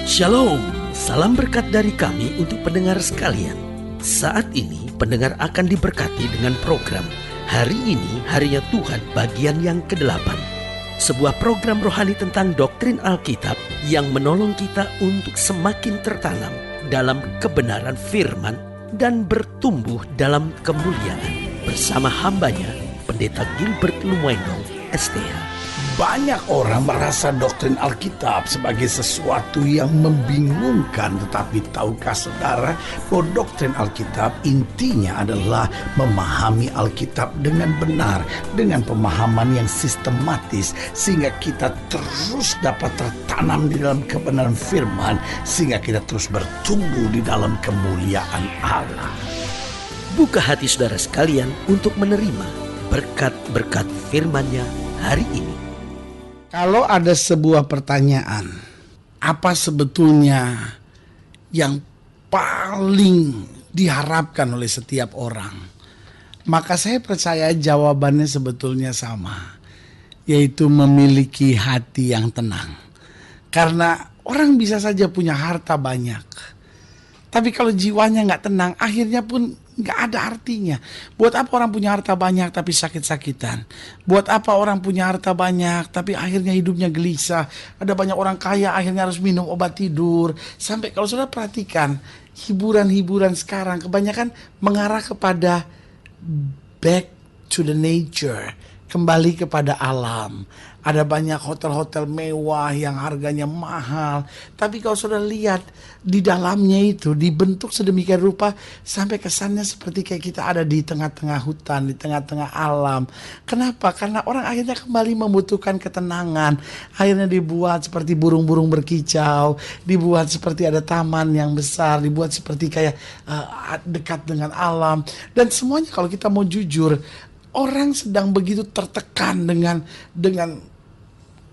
Shalom, salam berkat dari kami untuk pendengar sekalian. Saat ini pendengar akan diberkati dengan program Hari Ini Harinya Tuhan bagian yang ke-8. Sebuah program rohani tentang doktrin Alkitab yang menolong kita untuk semakin tertanam dalam kebenaran firman dan bertumbuh dalam kemuliaan. Bersama hambanya, Pendeta Gilbert Lumendo, STH. Banyak orang merasa doktrin Alkitab sebagai sesuatu yang membingungkan. Tetapi tahukah saudara bahwa doktrin Alkitab intinya adalah memahami Alkitab dengan benar, dengan pemahaman yang sistematis, sehingga kita terus dapat tertanam di dalam kebenaran firman, sehingga kita terus bertumbuh di dalam kemuliaan Allah. Buka hati saudara sekalian untuk menerima berkat-berkat firman-Nya hari ini. Kalau ada sebuah pertanyaan, apa sebetulnya yang paling diharapkan oleh setiap orang? Maka saya percaya jawabannya sebetulnya sama, yaitu memiliki hati yang tenang. Karena orang bisa saja punya harta banyak, tapi kalau jiwanya gak tenang, akhirnya pun gak ada artinya. Buat apa orang punya harta banyak tapi sakit-sakitan? Buat apa orang punya harta banyak tapi akhirnya hidupnya gelisah? Ada banyak orang kaya akhirnya harus minum obat tidur. Sampai kalau saudara perhatikan, hiburan-hiburan sekarang kebanyakan mengarah kepada back to the nature, kembali kepada alam. Ada banyak hotel-hotel mewah yang harganya mahal. Tapi kalau saudara lihat, di dalamnya itu dibentuk sedemikian rupa sampai kesannya seperti kayak kita ada di tengah-tengah hutan, di tengah-tengah alam. Kenapa? Karena orang akhirnya kembali membutuhkan ketenangan. Akhirnya dibuat seperti burung-burung berkicau, dibuat seperti ada taman yang besar, dibuat seperti kayak dekat dengan alam. Dan semuanya kalau kita mau jujur, orang sedang begitu tertekan dengan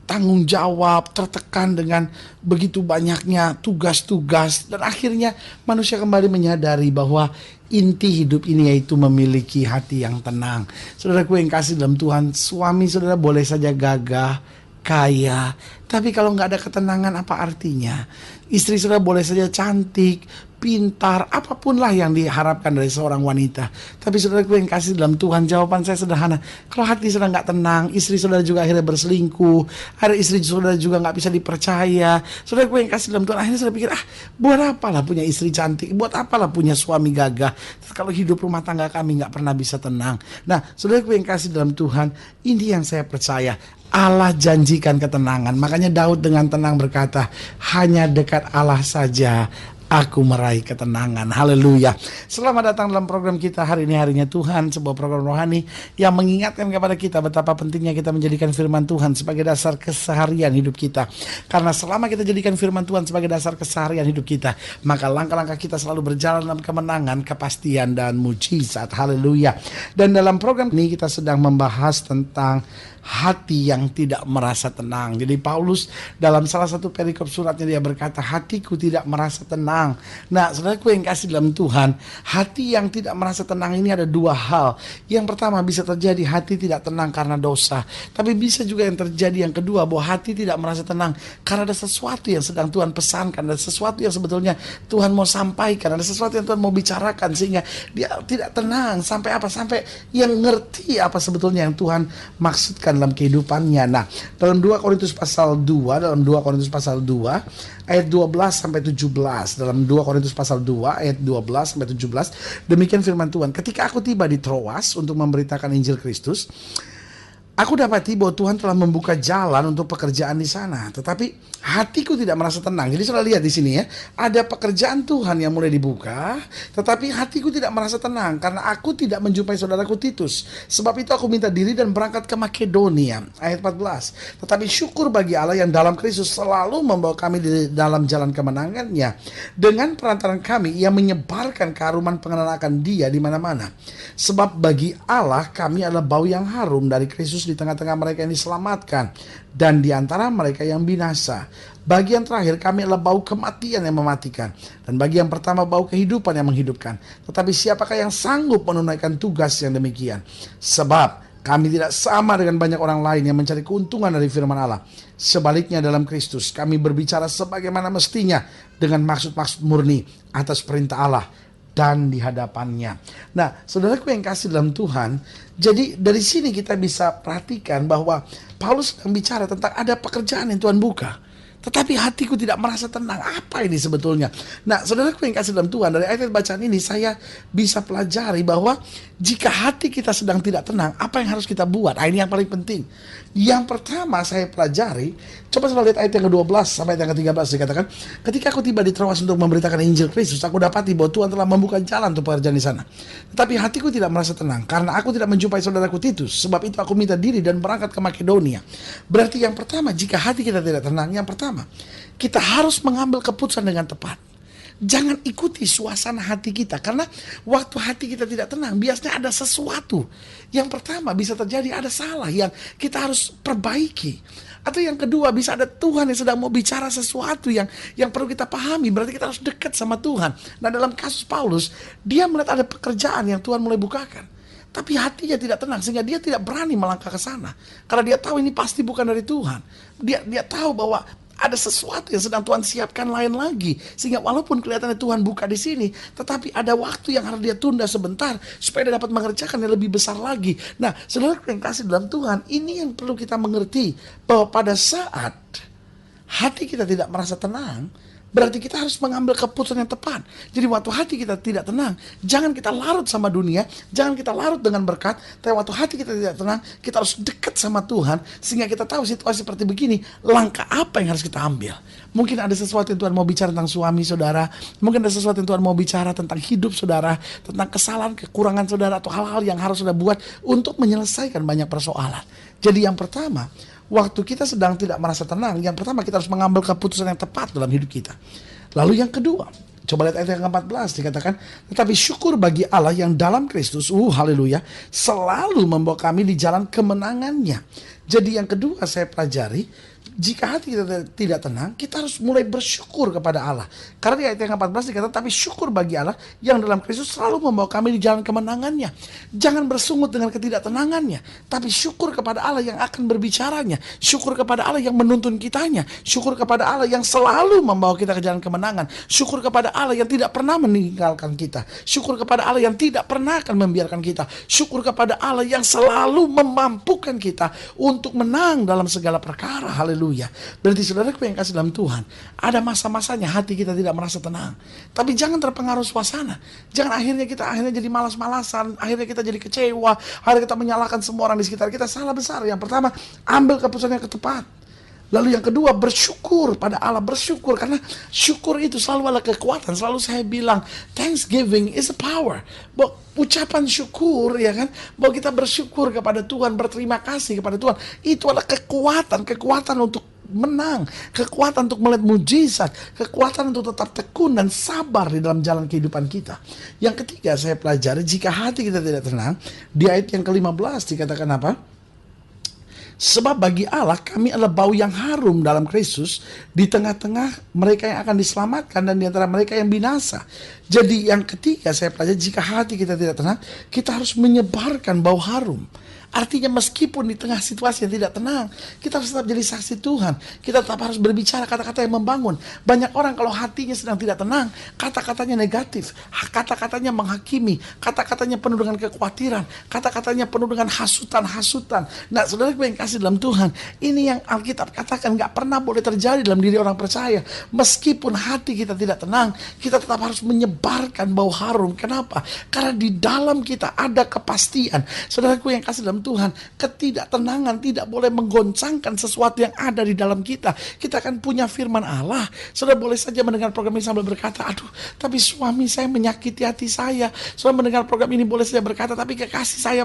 tanggung jawab, tertekan dengan begitu banyaknya tugas-tugas, dan akhirnya manusia kembali menyadari bahwa inti hidup ini yaitu memiliki hati yang tenang. Saudaraku yang kasih dalam Tuhan, suami saudara boleh saja gagah, kaya, tapi kalau nggak ada ketenangan apa artinya? Istri saudara boleh saja cantik, pintar, apapun lah yang diharapkan dari seorang wanita. Tapi saudaraku yang kasih dalam Tuhan, jawaban saya sederhana. Kalau hati saudara nggak tenang, istri saudara juga akhirnya berselingkuh, akhirnya istri saudara juga nggak bisa dipercaya. Saudaraku yang kasih dalam Tuhan, akhirnya saudara pikir, buat apalah punya istri cantik, buat apalah punya suami gagah, kalau hidup rumah tangga kami nggak pernah bisa tenang. Nah, saudaraku yang kasih dalam Tuhan, ini yang saya percaya, Allah janjikan ketenangan. Makanya Daud dengan tenang berkata, hanya dekat Allah saja aku meraih ketenangan. Haleluya. Selamat datang dalam program kita Hari Ini Harinya Tuhan, sebuah program rohani yang mengingatkan kepada kita betapa pentingnya kita menjadikan firman Tuhan sebagai dasar keseharian hidup kita. Karena selama kita jadikan firman Tuhan sebagai dasar keseharian hidup kita, maka langkah-langkah kita selalu berjalan dalam kemenangan, kepastian, dan mujizat. Haleluya. Dan dalam program ini kita sedang membahas tentang hati yang tidak merasa tenang. Jadi Paulus dalam salah satu perikop suratnya dia berkata, hatiku tidak merasa tenang. Nah, saudaraku yang kasih dalam Tuhan, hati yang tidak merasa tenang ini ada dua hal. Yang pertama, bisa terjadi hati tidak tenang karena dosa. Tapi bisa juga yang terjadi yang kedua, bahwa hati tidak merasa tenang karena ada sesuatu yang sedang Tuhan pesankan, ada sesuatu yang sebetulnya Tuhan mau sampaikan, ada sesuatu yang Tuhan mau bicarakan, sehingga dia tidak tenang. Sampai apa? Sampai yang ngerti apa sebetulnya yang Tuhan maksudkan dalam kehidupannya. Nah, dalam 2 Korintus pasal 2, ayat 12 sampai 17, dalam 2 Korintus pasal 2 ayat 12 sampai 17, demikian firman Tuhan. Ketika aku tiba di Troas untuk memberitakan Injil Kristus, aku dapati bahwa Tuhan telah membuka jalan untuk pekerjaan di sana, tetapi hatiku tidak merasa tenang. Jadi saudara lihat di sini ya, ada pekerjaan Tuhan yang mulai dibuka, tetapi hatiku tidak merasa tenang karena aku tidak menjumpai saudaraku Titus. Sebab itu aku minta diri dan berangkat ke Makedonia. Ayat 14. Tetapi syukur bagi Allah yang dalam Kristus selalu membawa kami di dalam jalan kemenangannya. Dengan perantaran kami, ia menyebarkan keharuman pengenalan akan Dia di mana-mana. Sebab bagi Allah kami adalah bau yang harum dari Kristus di tengah-tengah mereka yang diselamatkan dan di antara mereka yang binasa. Bagi yang terakhir kami adalah bau kematian yang mematikan, dan bagi yang pertama bau kehidupan yang menghidupkan. Tetapi siapakah yang sanggup menunaikan tugas yang demikian? Sebab Kami tidak sama dengan banyak orang lain yang mencari keuntungan dari firman Allah. Sebaliknya dalam Kristus kami berbicara sebagaimana mestinya dengan maksud-maksud murni atas perintah Allah dan di hadapannya. Nah, saudaraku yang kasih dalam Tuhan, jadi dari sini kita bisa perhatikan bahwa Paulus sedang bicara tentang ada pekerjaan yang Tuhan buka. Tetapi hatiku tidak merasa tenang. Apa ini sebetulnya? Nah, saudaraku yang kasih dalam Tuhan, dari ayat bacaan ini saya bisa pelajari bahwa jika hati kita sedang tidak tenang, apa yang harus kita buat? Ini yang paling penting. Yang pertama saya pelajari, coba saya lihat ayat yang ke-12 sampai ayat yang ke-13 dikatakan, ketika aku tiba di Troas untuk memberitakan Injil Kristus, aku dapati bahwa Tuhan telah membuka jalan untuk pekerjaan di sana. Tetapi hatiku tidak merasa tenang karena aku tidak menjumpai saudaraku Titus. Sebab itu aku minta diri dan berangkat ke Makedonia. Berarti yang pertama, jika hati kita tidak tenang, yang pertama, kita harus mengambil keputusan dengan tepat. Jangan ikuti suasana hati kita, karena waktu hati kita tidak tenang biasanya ada sesuatu. Yang pertama bisa terjadi ada salah yang kita harus perbaiki. Atau yang kedua bisa ada Tuhan yang sedang mau bicara sesuatu yang perlu kita pahami. Berarti kita harus dekat sama Tuhan. Nah, dalam kasus Paulus, dia melihat ada pekerjaan yang Tuhan mulai bukakan. Tapi hatinya tidak tenang sehingga dia tidak berani melangkah ke sana. Karena dia tahu ini pasti bukan dari Tuhan. Dia tahu bahwa ada sesuatu yang sedang Tuhan siapkan lain lagi. Sehingga walaupun kelihatannya Tuhan buka di sini, tetapi ada waktu yang harus dia tunda sebentar supaya dia dapat mengerjakan yang lebih besar lagi. Nah, saudara yang kasih dalam Tuhan, ini yang perlu kita mengerti. Bahwa pada saat hati kita tidak merasa tenang, berarti kita harus mengambil keputusan yang tepat. Jadi waktu hati kita tidak tenang, jangan kita larut sama dunia, jangan kita larut dengan berkat. Tapi waktu hati kita tidak tenang, kita harus dekat sama Tuhan. Sehingga kita tahu situasi seperti begini, langkah apa yang harus kita ambil. Mungkin ada sesuatu yang Tuhan mau bicara tentang suami saudara. Mungkin ada sesuatu yang Tuhan mau bicara tentang hidup saudara, tentang kesalahan, kekurangan saudara, atau hal-hal yang harus saudara buat untuk menyelesaikan banyak persoalan. Jadi yang pertama, waktu kita sedang tidak merasa tenang, yang pertama kita harus mengambil keputusan yang tepat dalam hidup kita. Lalu yang kedua, coba lihat ayat yang ke-14 dikatakan, tetapi syukur bagi Allah yang dalam Kristus, haleluya, selalu membawa kami di jalan kemenangannya. Jadi yang kedua saya pelajari, jika hati kita tidak tenang, kita harus mulai bersyukur kepada Allah. Karena di ayat yang ke-14 dikatakan, tapi syukur bagi Allah yang dalam Kristus selalu membawa kami di jalan kemenangannya. Jangan bersungut dengan ketidaktenangannya, tapi syukur kepada Allah yang akan berbicaranya. Syukur kepada Allah yang menuntun kitanya. Syukur kepada Allah yang selalu membawa kita ke jalan kemenangan. Syukur kepada Allah yang tidak pernah meninggalkan kita. Syukur kepada Allah yang tidak pernah akan membiarkan kita. Syukur kepada Allah yang selalu memampukan kita untuk menang dalam segala perkara. Haleluya. Berarti saudaraku yang kasih dalam Tuhan, ada masa-masanya hati kita tidak merasa tenang. Tapi jangan terpengaruh suasana. Jangan akhirnya jadi malas-malasan, akhirnya kita jadi kecewa, akhirnya kita menyalahkan semua orang di sekitar kita. Salah besar. Yang pertama, ambil keputusan yang tepat. Lalu yang kedua, bersyukur pada Allah. Bersyukur, karena syukur itu selalu ada kekuatan. Selalu saya bilang, thanksgiving is a power. Bahwa ucapan syukur, ya kan, bahwa kita bersyukur kepada Tuhan, berterima kasih kepada Tuhan, itu adalah kekuatan untuk menang, kekuatan untuk melihat mujizat, kekuatan untuk tetap tekun dan sabar di dalam jalan kehidupan kita. Yang ketiga saya pelajari, jika hati kita tidak tenang, di ayat yang ke-15 dikatakan apa? Sebab bagi Allah kami adalah bau yang harum dalam Kristus di tengah-tengah mereka yang akan diselamatkan dan di antara mereka yang binasa. Jadi yang ketiga saya pelajari, jika hati kita tidak tenang, kita harus menyebarkan bau harum. Artinya meskipun di tengah situasi yang tidak tenang, kita harus tetap jadi saksi Tuhan. Kita tetap harus berbicara kata-kata yang membangun. Banyak orang kalau hatinya sedang tidak tenang, kata-katanya negatif, kata-katanya menghakimi, kata-katanya penuh dengan kekhawatiran, kata-katanya penuh dengan hasutan-hasutan. Nah, saudara yang kasih dalam Tuhan, ini yang Alkitab katakan gak pernah boleh terjadi dalam diri orang percaya. Meskipun hati kita tidak tenang, kita tetap harus menyebarkan bau harum. Kenapa? Karena di dalam kita ada kepastian. Saudaraku yang kasih dalam Tuhan, ketidaktenangan tidak boleh menggoncangkan sesuatu yang ada di dalam kita. Kita akan punya firman Allah. Saudara boleh saja mendengar program ini sambil berkata, aduh, tapi suami saya menyakiti hati saya. Saudara mendengar program ini boleh saja berkata, tapi kekasih saya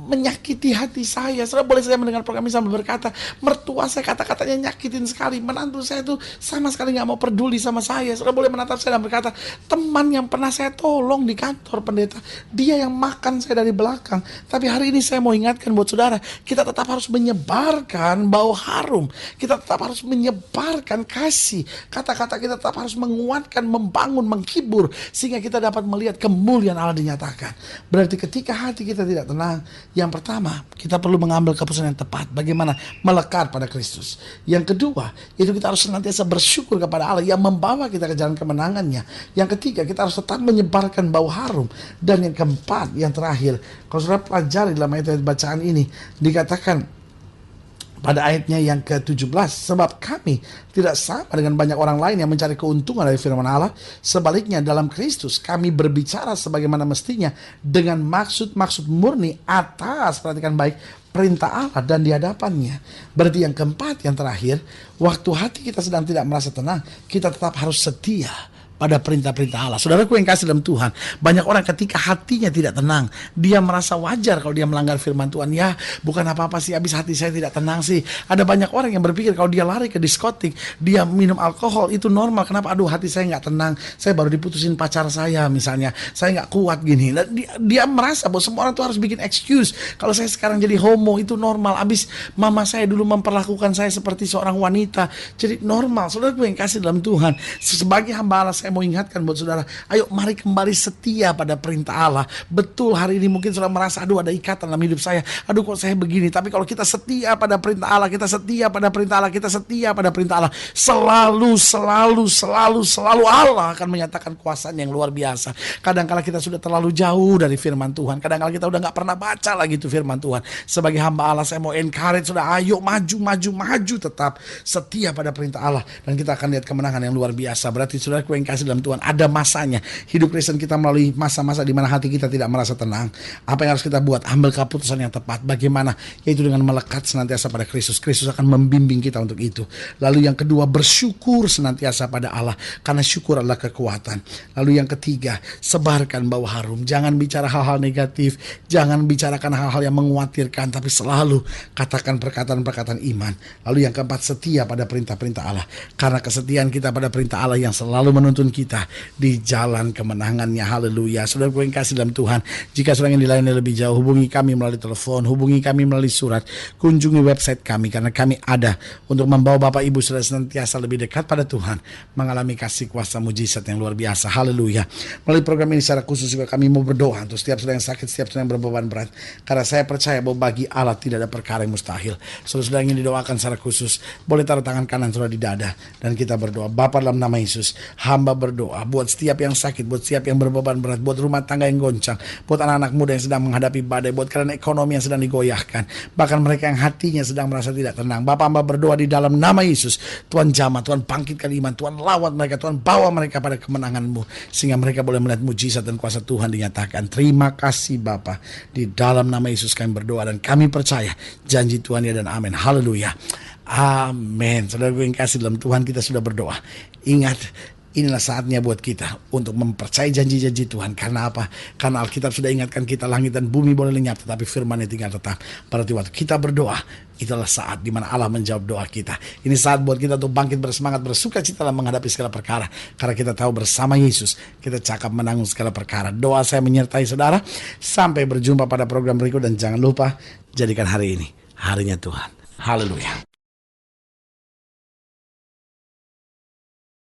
menyakiti hati saya. Saudara boleh saja mendengar program ini sambil berkata, mertua saya kata-katanya nyakitin sekali. Menantu saya tuh sama sekali gak mau peduli sama saya. Saudara boleh menatap saya dan berkata, teman yang pernah saya tolong di kantor pendeta, dia yang makan saya dari belakang. Tapi hari ini saya mau ingatkan buat saudara, kita tetap harus menyebarkan bau harum. Kita tetap harus menyebarkan kasih. Kata-kata kita tetap harus menguatkan, membangun, menghibur, sehingga kita dapat melihat kemuliaan Allah dinyatakan. Berarti ketika hati kita tidak tenang, yang pertama, kita perlu mengambil keputusan yang tepat. Bagaimana melekat pada Kristus. Yang kedua, itu kita harus senantiasa bersyukur kepada Allah yang membawa kita ke jalan kemenangannya. Yang ketiga, kita harus tetap menyebarkan bau harum. Dan yang keempat, yang terakhir, kalau saudara pelajari dalam ayat bacaan ini, dikatakan pada ayatnya yang ke-17, sebab kami tidak sama dengan banyak orang lain yang mencari keuntungan dari firman Allah. Sebaliknya dalam Kristus kami berbicara sebagaimana mestinya dengan maksud-maksud murni atas, perhatikan baik, perintah Allah dan di hadapannya. Berarti yang keempat, yang terakhir, waktu hati kita sedang tidak merasa tenang, kita tetap harus setia pada perintah-perintah Allah. Saudaraku yang kasih dalam Tuhan, banyak orang ketika hatinya tidak tenang, dia merasa wajar kalau dia melanggar firman Tuhan. Ya, bukan apa-apa sih, habis hati saya tidak tenang sih. Ada banyak orang yang berpikir kalau dia lari ke diskotik, dia minum alkohol, itu normal. Kenapa? Aduh, hati saya nggak tenang, saya baru diputusin pacar saya misalnya, saya nggak kuat gini. Dia merasa bahwa semua orang tuh harus bikin excuse. Kalau saya sekarang jadi homo, itu normal. Habis mama saya dulu memperlakukan saya seperti seorang wanita, jadi normal. Saudaraku yang kasih dalam Tuhan, sebagai hamba Allah, saya mau ingatkan buat saudara, ayo mari kembali setia pada perintah Allah. Betul, hari ini mungkin saudara merasa, aduh ada ikatan dalam hidup saya, aduh kok saya begini. Tapi kalau kita setia pada perintah Allah, kita setia pada perintah Allah, kita setia pada perintah Allah, selalu Allah akan menyatakan kuasanya yang luar biasa. Kadang-kala kita sudah terlalu jauh dari firman Tuhan, kadang-kala kita udah gak pernah baca lagi itu firman Tuhan. Sebagai hamba Allah, saya mau encourage saudara, ayo maju, tetap setia pada perintah Allah, dan kita akan lihat kemenangan yang luar biasa. Berarti saudara yang kasih dalam Tuhan, ada masanya hidup Kristen kita melalui masa-masa di mana hati kita tidak merasa tenang. Apa yang harus kita buat? Ambil keputusan yang tepat. Bagaimana? Yaitu dengan melekat senantiasa pada Kristus. Kristus akan membimbing kita untuk itu. Lalu yang kedua, bersyukur senantiasa pada Allah, karena syukur adalah kekuatan. Lalu yang ketiga, sebarkan bau harum. Jangan bicara hal-hal negatif, jangan bicarakan hal-hal yang mengkhawatirkan, tapi selalu katakan perkataan-perkataan iman. Lalu yang keempat, setia pada perintah-perintah Allah, karena kesetiaan kita pada perintah Allah yang selalu menuntun kita di jalan kemenangannya. Haleluya. Saudara yang kasih dalam Tuhan, jika saudara ingin dilayani lebih jauh, hubungi kami melalui telepon, hubungi kami melalui surat, kunjungi website kami, karena kami ada untuk membawa Bapak Ibu saudara senantiasa lebih dekat pada Tuhan, mengalami kasih kuasa mujizat yang luar biasa. Haleluya. Melalui program ini secara khusus juga kami mau berdoa untuk setiap saudara yang sakit, setiap saudara yang berbeban berat, karena saya percaya bahwa bagi Allah tidak ada perkara yang mustahil. Saudara ingin didoakan secara khusus, boleh taruh tangan kanan saudara di dada, dan kita berdoa. Bapa, dalam nama Yesus, hamba berdoa buat setiap yang sakit, buat setiap yang berbeban berat, buat rumah tangga yang goncang, buat anak-anak muda yang sedang menghadapi badai, buat keadaan ekonomi yang sedang digoyahkan, bahkan mereka yang hatinya sedang merasa tidak tenang. Bapak, hamba berdoa di dalam nama Yesus, Tuhan jamah, Tuhan bangkitkan iman, Tuhan lawan mereka, Tuhan bawa mereka pada kemenangan-Mu, sehingga mereka boleh melihat mujizat dan kuasa Tuhan dinyatakan. Terima kasih Bapa, di dalam nama Yesus kami berdoa dan kami percaya janji Tuhan ya dan amin. Haleluya. Amin. Saudara gue yang kasih dalam Tuhan, kita sudah berdoa. Ingat, inilah saatnya buat kita untuk mempercayai janji-janji Tuhan. Karena apa? Karena Alkitab sudah ingatkan kita, langit dan bumi boleh lenyap, tetapi firman-Nya tinggal tetap. Berarti waktu kita berdoa, itulah saat di mana Allah menjawab doa kita. Ini saat buat kita untuk bangkit bersemangat, bersuka cita dalam menghadapi segala perkara. Karena kita tahu bersama Yesus, kita cakap menanggung segala perkara. Doa saya menyertai saudara. Sampai berjumpa pada program berikut, dan jangan lupa, jadikan hari ini harinya Tuhan. Haleluya.